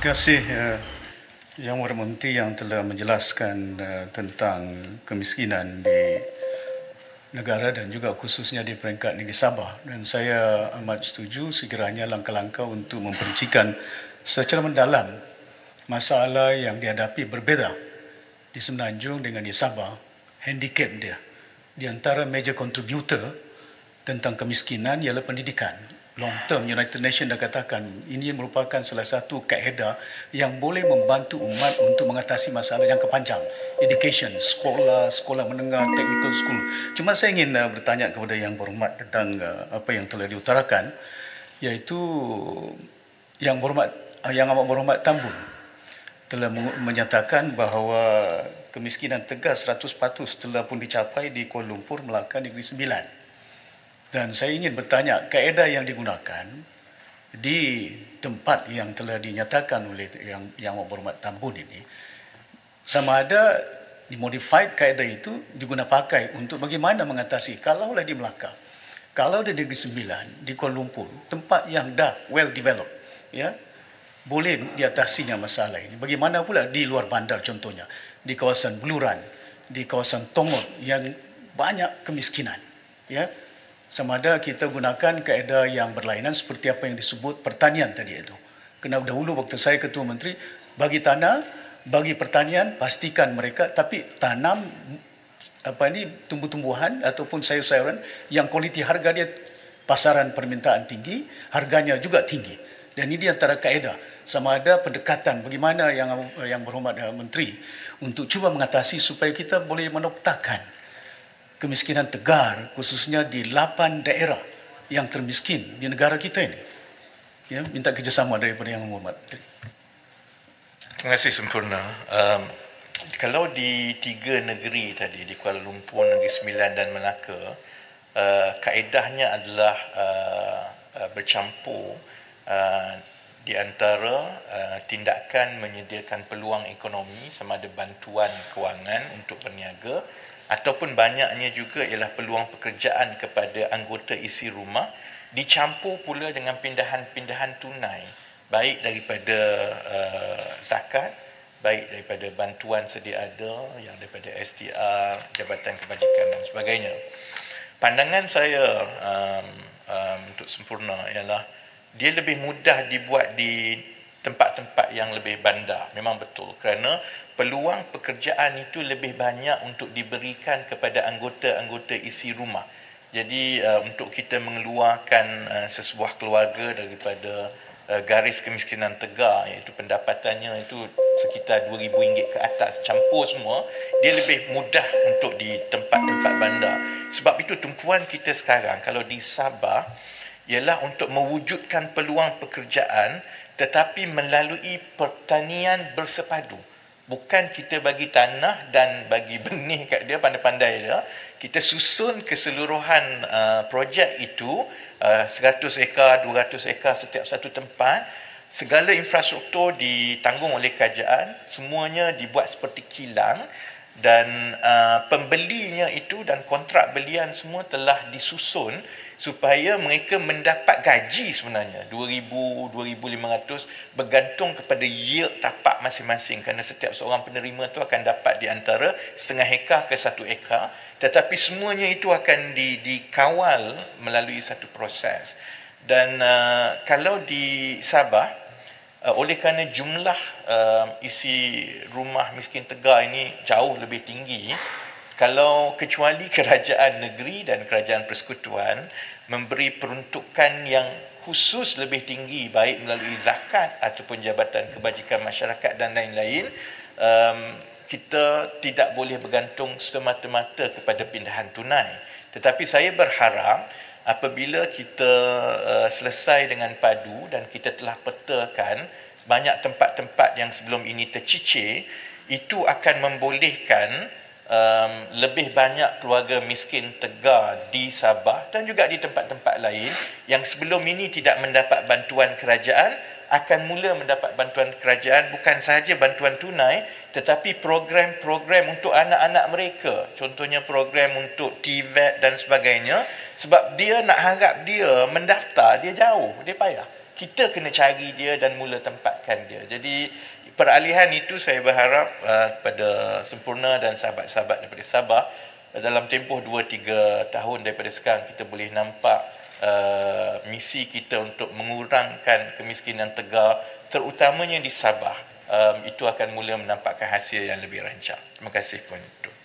kasih Yang Berhormat Menteri yang telah menjelaskan tentang kemiskinan di negara dan juga khususnya di peringkat negeri Sabah. Dan saya amat setuju sekiranya langkah-langkah untuk memperincikan secara mendalam masalah yang dihadapi berbeza di Semenanjung dengan di Sabah, handicap dia. Di antara major contributor tentang kemiskinan ialah pendidikan. Long term, United Nations dah katakan ini merupakan salah satu kaedah yang boleh membantu umat untuk mengatasi masalah jangka panjang. Education, sekolah, sekolah menengah, technical school. Cuma saya ingin bertanya kepada Yang Berhormat tentang apa yang telah diutarakan, iaitu Yang Amat Berhormat Tambun telah menyatakan bahawa kemiskinan tegas 100% telah pun dicapai di Kuala Lumpur, Melaka, Negeri Sembilan. Dan saya ingin bertanya, kaedah yang digunakan di tempat yang telah dinyatakan oleh Yang Berhormat Tambun ini, sama ada dimodified kaedah itu diguna pakai untuk bagaimana mengatasi, kalaulah di Melaka, kalau di Negeri Sembilan, di Kuala Lumpur, tempat yang dah well developed, ya, boleh diatasinya masalah ini. Bagaimana pula di luar bandar contohnya, di kawasan Beluran, di kawasan Tongot yang banyak kemiskinan, ya. Sama ada kita gunakan kaedah yang berlainan seperti apa yang disebut pertanian tadi itu. Kena dahulu waktu saya Ketua Menteri, bagi tanah, bagi pertanian, pastikan mereka, tapi tanam tumbuh-tumbuhan ataupun sayur-sayuran yang kualiti harga dia, pasaran permintaan tinggi, harganya juga tinggi. Dan ini antara kaedah. Sama ada pendekatan bagaimana yang Berhormat Menteri untuk cuba mengatasi supaya kita boleh menoktakan kemiskinan tegar, khususnya di 8 daerah yang termiskin di negara kita ini. Ya, minta kerjasama daripada Yang Berhormat Menteri. Terima kasih sempurna. Kalau di 3 negeri tadi, di Kuala Lumpur, Negeri Sembilan dan Melaka, kaedahnya adalah bercampur di antara tindakan menyediakan peluang ekonomi sama ada bantuan kewangan untuk berniaga ataupun banyaknya juga ialah peluang pekerjaan kepada anggota isi rumah, dicampur pula dengan pindahan-pindahan tunai, baik daripada zakat, baik daripada bantuan sedia ada yang daripada STR, Jabatan Kebajikan dan sebagainya. Pandangan saya untuk sempurna ialah dia lebih mudah dibuat di tempat-tempat yang lebih bandar. Memang betul, kerana peluang pekerjaan itu lebih banyak untuk diberikan kepada anggota-anggota isi rumah. Jadi untuk kita mengeluarkan sesebuah keluarga daripada garis kemiskinan tegar, iaitu pendapatannya itu sekitar RM2,000 ke atas, campur semua, dia lebih mudah untuk di tempat-tempat bandar. Sebab itu tumpuan kita sekarang kalau di Sabah ialah untuk mewujudkan peluang pekerjaan tetapi melalui pertanian bersepadu. Bukan kita bagi tanah dan bagi benih kat dia, pandai-pandai dia. Kita susun keseluruhan projek itu, 100 ekar, 200 ekar setiap satu tempat. Segala infrastruktur ditanggung oleh kerajaan, semuanya dibuat seperti kilang. Dan pembelinya itu dan kontrak belian semua telah disusun supaya mereka mendapat gaji sebenarnya RM2,000, RM2,500 bergantung kepada yield tapak masing-masing, kerana setiap seorang penerima itu akan dapat di antara setengah hektar ke 1 ekar, tetapi semuanya itu akan dikawal melalui satu proses. Dan kalau di Sabah, oleh kerana jumlah isi rumah miskin tegar ini jauh lebih tinggi, kalau kecuali kerajaan negeri dan kerajaan persekutuan memberi peruntukan yang khusus lebih tinggi, baik melalui zakat ataupun Jabatan Kebajikan Masyarakat dan lain-lain, kita tidak boleh bergantung semata-mata kepada pindahan tunai. Tetapi saya berharap apabila kita selesai dengan padu dan kita telah petakan banyak tempat-tempat yang sebelum ini tercicir, itu akan membolehkan lebih banyak keluarga miskin tegar di Sabah dan juga di tempat-tempat lain yang sebelum ini tidak mendapat bantuan kerajaan akan mula mendapat bantuan kerajaan, bukan sahaja bantuan tunai tetapi program-program untuk anak-anak mereka, contohnya program untuk TVET dan sebagainya. Sebab dia nak harap dia mendaftar, dia jauh, dia payah. kita kena cari dia dan mula tempatkan dia. Jadi peralihan itu saya berharap kepada Sempurna dan sahabat-sahabat daripada Sabah, dalam tempoh 2-3 tahun daripada sekarang kita boleh nampak misi kita untuk mengurangkan kemiskinan tegar, terutamanya di Sabah, itu akan mula menampakkan hasil yang lebih rancak. Terima kasih Puan Dr.